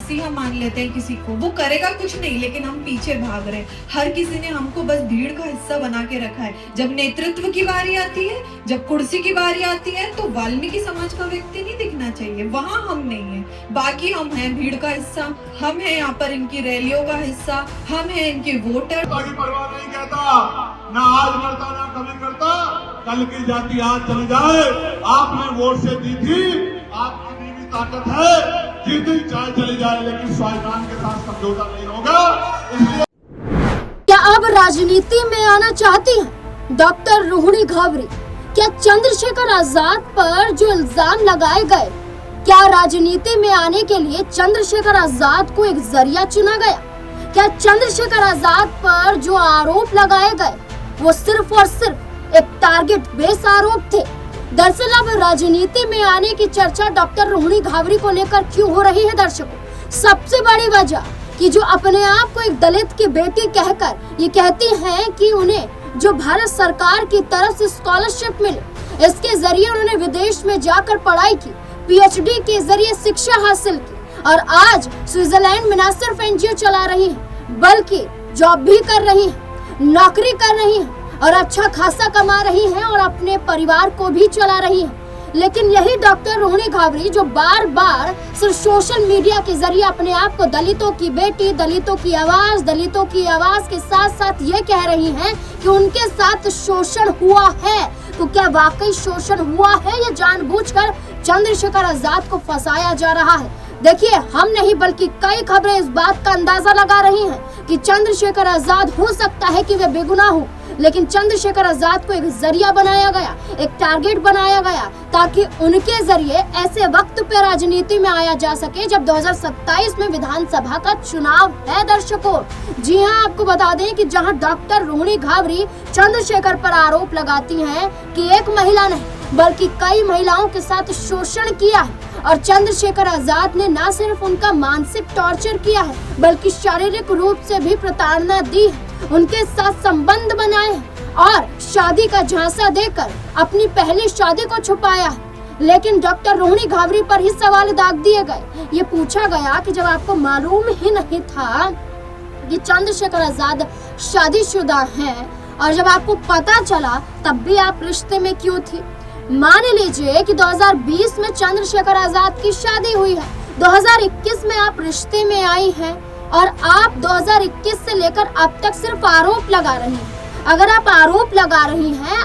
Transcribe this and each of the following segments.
मसीहा मान लेते हैं किसी को, वो करेगा कुछ नहीं, लेकिन हम पीछे भाग रहे हैं। हर किसी ने हमको बस भीड़ का हिस्सा बना के रखा है। जब नेतृत्व की बारी आती है, जब कुर्सी की बारी आती है, तो वाल्मीकि समाज का व्यक्ति नहीं दिखना चाहिए, वहां हम नहीं है। बाकी हम हैं भीड़ का हिस्सा, हम हैं यहाँ पर इनकी रैलियों का हिस्सा, हम हैं इनके वोटर। परवाह नहीं कहता, ना आज मरता ना कभी करता, कल की जाति आज चली जाए। आपने वोट से दी थी, आपकी भी ताकत है, जीती चाहे चली जाए, लेकिन स्वाभिमान के साथ समझौता नहीं होगा। इसलिए क्या अब राजनीति में आना चाहती हैं डॉक्टर रोहिणी घावरी? क्या चंद्रशेखर आजाद पर जो इल्जाम लगाए गए, क्या राजनीति में आने के लिए चंद्रशेखर आजाद को एक जरिया चुना गया? क्या चंद्रशेखर आजाद पर जो आरोप लगाए गए वो सिर्फ और सिर्फ एक टारगेट बेस आरोप थे? दरअसल अब राजनीति में आने की चर्चा डॉक्टर रोहिणी घावरी को लेकर क्यों हो रही है दर्शकों? सबसे बड़ी वजह कि जो अपने आप को एक दलित की बेटी कहकर ये कहती हैं कि उन्हें जो भारत सरकार की तरफ से स्कॉलरशिप मिले, इसके जरिए उन्होंने विदेश में जाकर पढ़ाई की, पीएचडी के जरिए शिक्षा हासिल की और आज स्विट्जरलैंड में न सिर्फ एनजीओ चला रही है बल्कि जॉब भी कर रही है, नौकरी कर रही है और अच्छा खासा कमा रही हैं और अपने परिवार को भी चला रही हैं। लेकिन यही डॉक्टर रोहिणी घावरी जो बार बार सिर्फ सोशल मीडिया के जरिए अपने आप को दलितों की बेटी, दलितों की आवाज के साथ साथ ये कह रही हैं कि उनके साथ शोषण हुआ है, तो क्या वाकई शोषण हुआ है या जानबूझकर चंद्रशेखर आजाद को फंसाया जा रहा है? देखिए, हम नहीं बल्कि कई खबरें इस बात का अंदाजा लगा रही हैं कि चंद्रशेखर आजाद हो सकता है कि वे बेगुनाह हो, लेकिन चंद्रशेखर आजाद को एक जरिया बनाया गया, एक टारगेट बनाया गया ताकि उनके जरिए ऐसे वक्त पे राजनीति में आया जा सके जब 2027 में विधानसभा का चुनाव है। दर्शकों, जी हाँ, आपको बता दें कि जहां डॉक्टर रोहिणी घावरी चंद्रशेखर पर आरोप लगाती हैं कि एक महिला नहीं बल्कि कई महिलाओं के साथ शोषण किया है और चंद्रशेखर आजाद ने न सिर्फ उनका मानसिक टॉर्चर किया है बल्कि शारीरिक रूप से भी प्रताड़ना दी है, उनके साथ संबंध बनाए हैं और शादी का झांसा देकर अपनी पहली शादी को छुपाया है। लेकिन डॉक्टर रोहिणी घावरी पर ही सवाल दाग दिए गए। ये पूछा गया कि जब आपको मालूम ही नहीं था कि चंद्रशेखर आजाद शादीशुदा हैं और जब आपको पता चला तब भी आप रिश्ते में क्यों थी? मान लीजिए कि 2020 में चंद्रशेखर आजाद की शादी हुई है, 2021 में आप रिश्ते में आई हैं और आप 2021 से लेकर अब तक सिर्फ आरोप लगा रही हैं। अगर आप आरोप लगा रही हैं,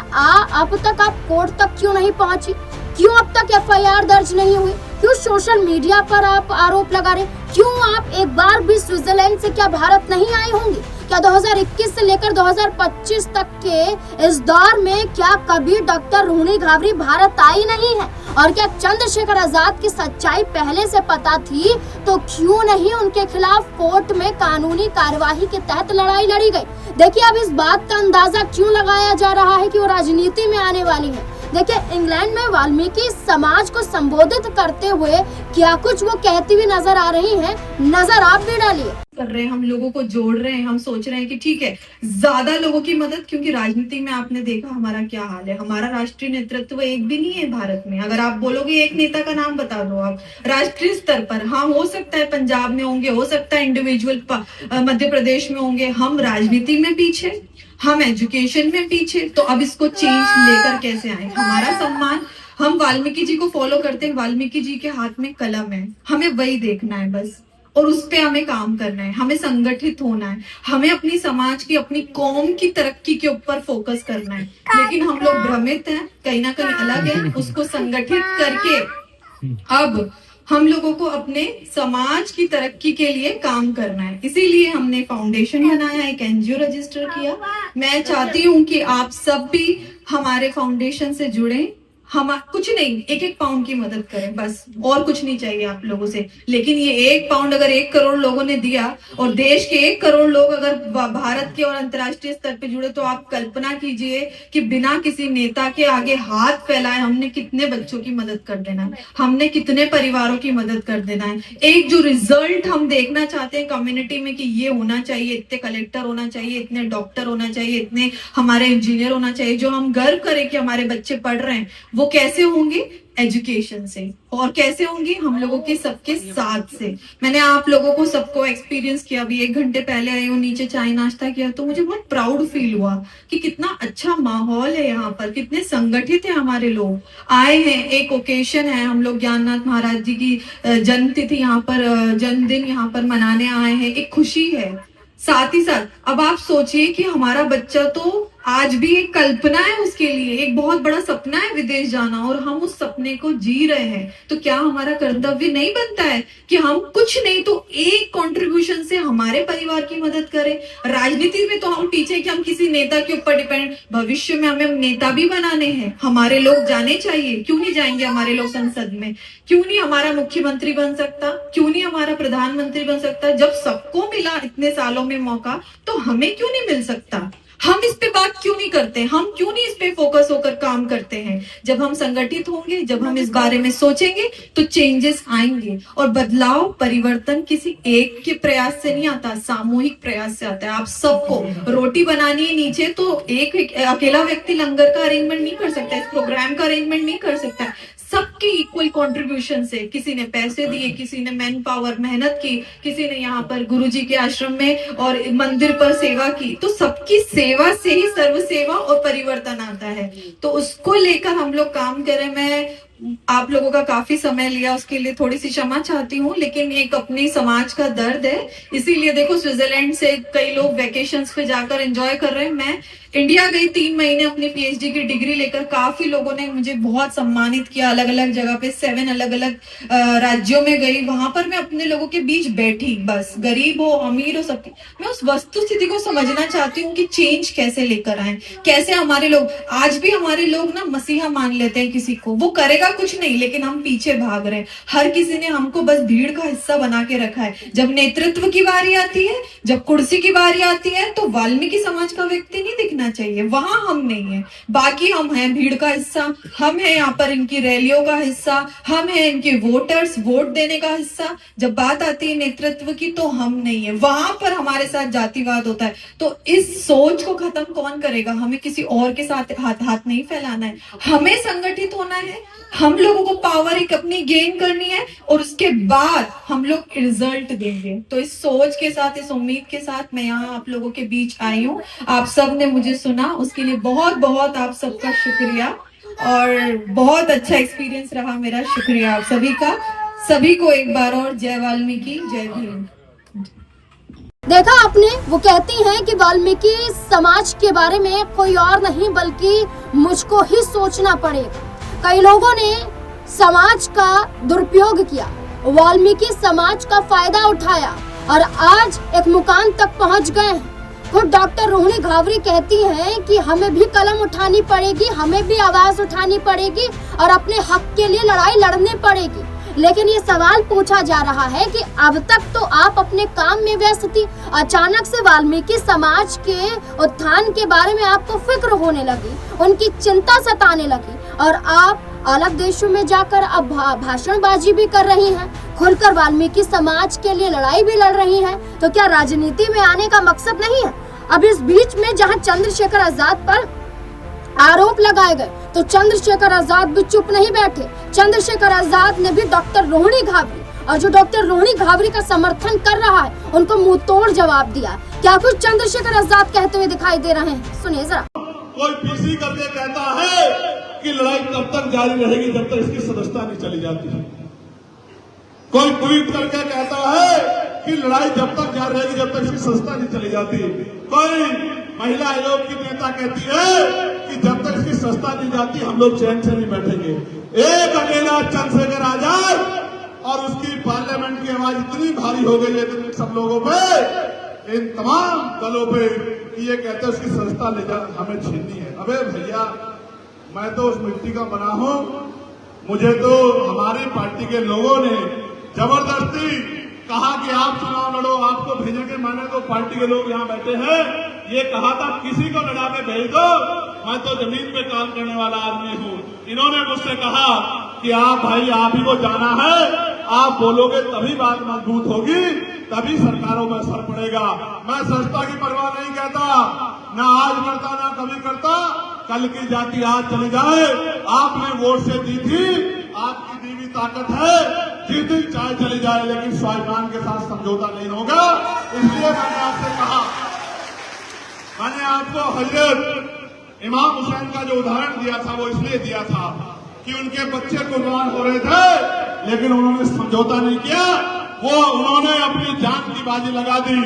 अब तक आप कोर्ट तक क्यों नहीं पहुंची? क्यों अब तक एफआईआर दर्ज नहीं हुई? क्यों सोशल मीडिया पर आप आरोप लगा रहे? क्यों आप एक बार भी स्विट्जरलैंड से क्या भारत नहीं आई होंगी? क्या 2021 से लेकर 2025 तक के इस दौर में क्या कभी डॉक्टर रोहिणी घावरी भारत आई नहीं है? और क्या चंद्रशेखर आजाद की सच्चाई पहले से पता थी तो क्यों नहीं उनके खिलाफ कोर्ट में कानूनी कार्यवाही के तहत लड़ाई लड़ी गई? देखिए, अब इस बात का अंदाजा क्यों लगाया जा रहा है कि वो राजनीति में आने वाली है। देखिए, इंग्लैंड में वाल्मीकि समाज को संबोधित करते हुए क्या कुछ वो कहती हुई नजर आ रही हैं, नजर आप भी डालिए। कर रहे हैं, हम लोगों को जोड़ रहे हैं, हम सोच रहे हैं कि ठीक है ज्यादा लोगों की मदद, क्योंकि राजनीति में आपने देखा हमारा क्या हाल है। हमारा राष्ट्रीय नेतृत्व एक भी नहीं है भारत में। अगर आप बोलोगे एक नेता का नाम बता दो आप राष्ट्रीय स्तर पर, हाँ हो सकता है पंजाब में होंगे, हो सकता है इंडिविजुअल मध्य प्रदेश में होंगे। हम राजनीति में पीछे, हम एजुकेशन में पीछे, तो अब इसको चेंज लेकर कैसे आए? हमारा सम्मान, हम वाल्मीकि जी को फॉलो करते हैं, वाल्मीकि जी के हाथ में कलम है, हमें वही देखना है बस, और उस पे हमें काम करना है, हमें संगठित होना है, हमें अपनी समाज की, अपनी कौम की तरक्की के ऊपर फोकस करना है। लेकिन हम लोग भ्रमित हैं, कहीं ना कहीं अलग है, उसको संगठित करके अब हम लोगों को अपने समाज की तरक्की के लिए काम करना है। इसीलिए हमने फाउंडेशन बनाया, एक एनजीओ रजिस्टर किया। मैं चाहती हूँ कि आप सब भी हमारे फाउंडेशन से जुड़ें, हम कुछ नहीं, एक एक पाउंड की मदद करें बस, और कुछ नहीं चाहिए आप लोगों से। लेकिन ये 1 पाउंड अगर 1 करोड़ लोगों ने दिया और देश के 1 करोड़ लोग अगर भारत के और अंतर्राष्ट्रीय स्तर पे जुड़े, तो आप कल्पना कीजिए कि बिना किसी नेता के आगे हाथ फैलाए हमने कितने बच्चों की मदद कर देना है, हमने कितने परिवारों की मदद कर देना है। एक जो रिजल्ट हम देखना चाहते हैं कम्युनिटी में कि ये होना चाहिए, इतने कलेक्टर होना चाहिए, इतने डॉक्टर होना चाहिए, इतने हमारे इंजीनियर होना चाहिए, जो हम गर्व करें कि हमारे बच्चे पढ़ रहे हैं, वो कैसे होंगे? एजुकेशन से। और कैसे होंगी? हम लोगों के सबके साथ से। मैंने आप लोगों को सबको एक्सपीरियंस किया, अभी 1 घंटे पहले आई हूँ, नीचे चाय नाश्ता किया, तो मुझे बहुत प्राउड फील हुआ कि कितना अच्छा माहौल है यहाँ पर, कितने संगठित है हमारे लोग। आए हैं, एक ओकेशन है, हम लोग ज्ञाननाथ महाराज जी की जन्मतिथि यहाँ पर, जन्मदिन यहाँ पर मनाने आए हैं, एक खुशी है। साथ ही साथ अब आप सोचिए कि हमारा बच्चा तो आज भी एक कल्पना है उसके लिए, एक बहुत बड़ा सपना है विदेश जाना, और हम उस सपने को जी रहे हैं। तो क्या हमारा कर्तव्य नहीं बनता है कि हम कुछ नहीं तो एक कंट्रीब्यूशन से हमारे परिवार की मदद करें? राजनीति में तो हम पीछे कि हम किसी नेता के ऊपर डिपेंड, भविष्य में हमें नेता भी बनाने हैं, हमारे लोग जाने चाहिए। क्यों नहीं जाएंगे हमारे लोग संसद में? क्यों नहीं हमारा मुख्यमंत्री बन सकता? क्यों नहीं हमारा प्रधानमंत्री बन सकता? जब सबको मिला इतने सालों में मौका, तो हमें क्यों नहीं मिल सकता? हम इस पे बात क्यों नहीं करते? हम क्यों नहीं इस पे फोकस होकर काम करते हैं? जब हम संगठित होंगे, जब हम इस बारे में सोचेंगे, तो चेंजेस आएंगे। और बदलाव, परिवर्तन किसी एक के प्रयास से नहीं आता, सामूहिक प्रयास से आता है। आप सबको रोटी बनानी है नीचे, तो एक अकेला व्यक्ति लंगर का अरेंजमेंट नहीं कर सकता, इस प्रोग्राम का अरेंजमेंट नहीं कर सकता। सबके इक्वल कंट्रीब्यूशन से, किसी ने पैसे दिए, किसी ने मैन पावर मेहनत की, किसी ने यहाँ पर गुरुजी के आश्रम में और मंदिर पर सेवा की, तो सबकी सेवा से ही सर्व सेवा और परिवर्तन आता है। तो उसको लेकर हम लोग काम करें। मैं आप लोगों का काफी समय लिया, उसके लिए थोड़ी सी क्षमा चाहती हूँ, लेकिन एक अपनी समाज का दर्द है, इसीलिए देखो स्विट्जरलैंड से कई लोग वेकेशंस पे जाकर एंजॉय कर रहे हैं। मैं इंडिया गई 3 महीने अपनी पीएचडी की डिग्री लेकर, काफी लोगों ने मुझे बहुत सम्मानित किया, अलग अलग जगह पे 7 अलग अलग राज्यों में गई, वहां पर मैं अपने लोगों के बीच बैठी, बस गरीब हो अमीर हो सबकी, मैं उस वस्तु स्थिति को समझना चाहती हूँ कि चेंज कैसे लेकर आए, कैसे हमारे लोग, आज भी हमारे लोग ना मसीहा मान लेते हैं किसी को, वो करेगा कुछ नहीं, लेकिन हम पीछे भाग रहे हैं। हर किसी ने हमको बस भीड़ का हिस्सा बना के रखा है। जब नेतृत्व की बारी आती है, जब कुर्सी की बारी आती है, तो वाल्मीकि समाज का व्यक्ति नहीं दिखना चाहिए, वहां हम नहीं है। बाकी हम हैं भीड़ का हिस्सा, हम हैं यहाँ पर इनकी रैलियों का हिस्सा, हम हैं इनके वोटर्स, वोट देने का हिस्सा। जब बात आती है नेतृत्व की, तो हम नहीं है, वहां पर हमारे साथ जातिवाद होता है। तो इस सोच को खत्म कौन करेगा? हमें किसी और के साथ हाथ नहीं फैलाना है, हमें संगठित होना है, हम लोगों को पावर एक अपनी गेन करनी है, और उसके बाद हम लोग रिजल्ट देंगे। तो इस सोच के साथ, इस उम्मीद के साथ मैं यहाँ आप लोगों के बीच आई हूँ। आप सब ने मुझे सुना, उसके लिए बहुत बहुत आप सबका शुक्रिया, और बहुत अच्छा एक्सपीरियंस रहा मेरा। शुक्रिया आप सभी का। सभी को एक बार और जय वाल्मीकि, जय भीम। देखा आपने, वो कहती हैं कि वाल्मीकि समाज के बारे में कोई और नहीं बल्कि मुझको ही सोचना पड़ेगा। कई लोगों ने समाज का दुरुपयोग किया, वाल्मीकि समाज का फायदा उठाया और आज एक मुकाम तक पहुंच गए हैं। खुद डॉक्टर रोहिणी घावरी कहती हैं कि हमें भी कलम उठानी पड़ेगी, हमें भी आवाज उठानी पड़ेगी और अपने हक के लिए लड़ाई लड़नी पड़ेगी। लेकिन ये सवाल पूछा जा रहा है कि अब तक तो आप अपने काम में व्यस्त थी, अचानक से वाल्मीकि समाज के उत्थान के बारे में आपको फिक्र होने लगी, उनकी चिंता सताने लगी और आप अलग देशों में जाकर अब भाषणबाजी भी कर रही हैं, खुलकर वाल्मीकि समाज के लिए लड़ाई भी लड़ रही हैं। तो क्या राजनीति में आने का मकसद नहीं है? अब इस बीच में जहां चंद्रशेखर आजाद पर आरोप लगाए गए, तो चंद्रशेखर आजाद भी चुप नहीं बैठे। चंद्रशेखर आजाद ने भी डॉक्टर रोहिणी घावरी और जो डॉक्टर रोहिणी घावरी का समर्थन कर रहा है, उनको मुंह तोड़ जवाब दिया। क्या कुछ चंद्रशेखर आजाद कहते हुए दिखाई दे रहे हैं, सुनिए जरा। कोई पीसी करके कहता है कि लड़ाई तब तक जारी रहेगी जब तक इसकी सदस्यता नहीं चली जाती है। कोई ट्वीट करके कहता है कि लड़ाई जब तक जारी रहेगी जब तक इसकी सदस्यता नहीं चली जाती। कोई महिला आयोग की नेता कहती है कि जब तक इसकी सदस्यता नहीं जाती हम लोग चैन से नहीं बैठेंगे। एक अकेला चंद्रशेखर आजाद और उसकी पार्लियामेंट की आवाज इतनी भारी हो गई है सब लोगों पे, इन तमाम दलों पे, कि ये कहते हैं उसकी सदस्यता ले जा हमें छीननी है। अबे भैया, मैं तो उस मिट्टी का बना हूं, मुझे तो हमारी पार्टी के लोगों ने जबरदस्ती कहा कि आप चुनाव लड़ो, आपको भेजेंगे। मैंने तो पार्टी के लोग यहाँ बैठे हैं, ये कहा था किसी को लड़ा के भेज दो, मैं तो जमीन पे काम करने वाला आदमी हूँ। इन्होंने मुझसे कहा कि आप भाई आप ही को जाना है, आप बोलोगे तभी बात मजबूत होगी, तभी सरकारों में असर पड़ेगा। मैं सस्ता की परवाह नहीं कहता, ना आज करता ना कभी करता, कल की जाति आज चली जाए। आपने वोट से दी थी, आपकी दीवी ताकत है, जीती चाहे चली जाए, लेकिन स्वाभिमान के साथ समझौता नहीं होगा। इसलिए मैंने आपसे कहा, मैंने आपको हजरत इमाम हुसैन का जो उदाहरण दिया था वो इसलिए दिया था कि उनके बच्चे कुर्बान हो रहे थे, लेकिन उन्होंने समझौता नहीं किया। उन्होंने अपनी जान की बाजी लगा दी,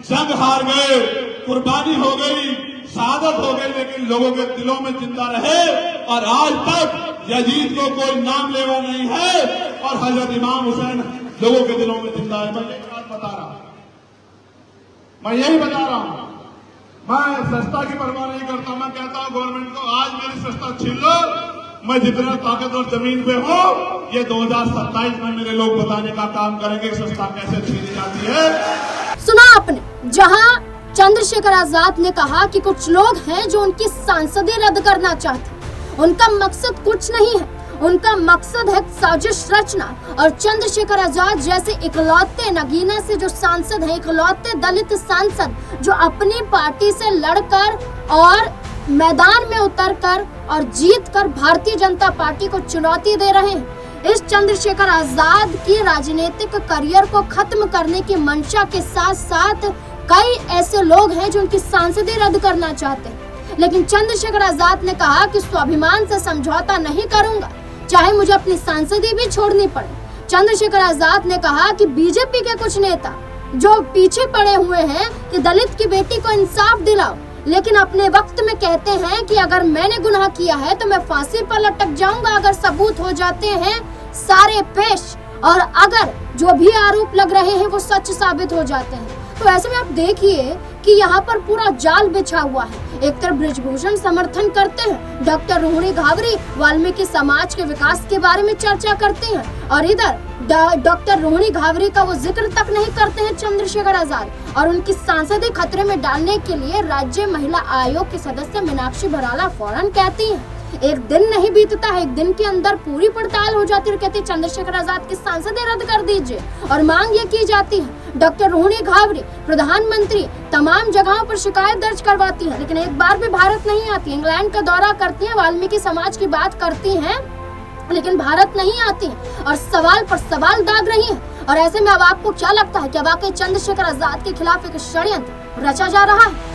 जंग हार गए, कुर्बानी हो गई, शहादत हो गई, लेकिन लोगों के दिलों में जिंदा रहे। और आज तक यजीद को कोई नाम लेवा नहीं है और हजरत इमाम हुसैन लोगों के दिलों में जिंदा है। मैं यही बात बता रहा हूं, मैं यही बता रहा हूं। मैं सस्ता की परवाह नहीं करता। मैं कहता हूं गवर्नमेंट को, आज मेरी सस्ता छीन लो, मैं जितना ताकतवर जमीन पे हूं, ये 2027 में मेरे लोग बताने का काम करेंगे सस्ता कैसे छीनी जाती है। सुना आपने, जहां चंद्रशेखर आजाद ने कहा कि कुछ लोग हैं जो उनकी सांसदी रद्द करना चाहते हैं। उनका मकसद कुछ नहीं है, उनका मकसद है साजिश रचना। और चंद्रशेखर आजाद जैसे इकलौते नगीना से जो सांसद हैं, इकलौते दलित सांसद जो अपनी पार्टी से लड़कर और मैदान में उतरकर और जीतकर भारतीय जनता पार्टी को चुनौती दे रहे हैं। इस चंद्रशेखर आजाद की राजनीतिक करियर को खत्म करने की मंशा के साथ साथ कई ऐसे लोग हैं जो उनकी सांसदी रद्द करना चाहते हैं। लेकिन चंद्रशेखर आजाद ने कहा कि स्वाभिमान से समझौता नहीं करूंगा, चाहे मुझे अपनी सांसदी भी छोड़नी पड़े। चंद्रशेखर आजाद ने कहा कि बीजेपी के कुछ नेता जो पीछे पड़े हुए हैं कि दलित की बेटी को इंसाफ दिलाओ, लेकिन अपने वक्त में कहते हैं कि अगर मैंने गुनाह किया है तो मैं फांसी पर लटक जाऊंगा अगर सबूत हो जाते हैं सारे पेश, और अगर जो भी आरोप लग रहे हैं वो सच साबित हो जाते हैं। तो ऐसे में आप देखिए कि यहाँ पर पूरा जाल बिछा हुआ है। एक तरफ बृजभूषण समर्थन करते हैं, डॉक्टर रोहिणी घावरी वाल्मीकि समाज के विकास के बारे में चर्चा करते हैं, और इधर डॉक्टर रोहिणी घावरी का वो जिक्र तक नहीं करते हैं चंद्रशेखर आजाद। और उनकी सांसदी खतरे में डालने के लिए राज्य महिला आयोग की सदस्य मीनाक्षी भराला फौरन कहती हैं, एक दिन नहीं बीतता है, एक दिन के अंदर पूरी पड़ताल हो जाती है, कहती चंद्रशेखर आजाद की सांसदी रद्द कर दीजिए। और मांग ये की जाती है। डॉक्टर रोहिणी घावरी प्रधानमंत्री तमाम जगहों पर शिकायत दर्ज करवाती है, लेकिन एक बार भी भारत नहीं आती। इंग्लैंड का दौरा करती है, वाल्मीकि समाज की बात करती हैं, लेकिन भारत नहीं आती और सवाल पर सवाल दाग रही है। और ऐसे में अब आपको क्या लगता है कि वाकई चंद्रशेखर आजाद के खिलाफ एक षड्यंत्र रचा जा रहा है?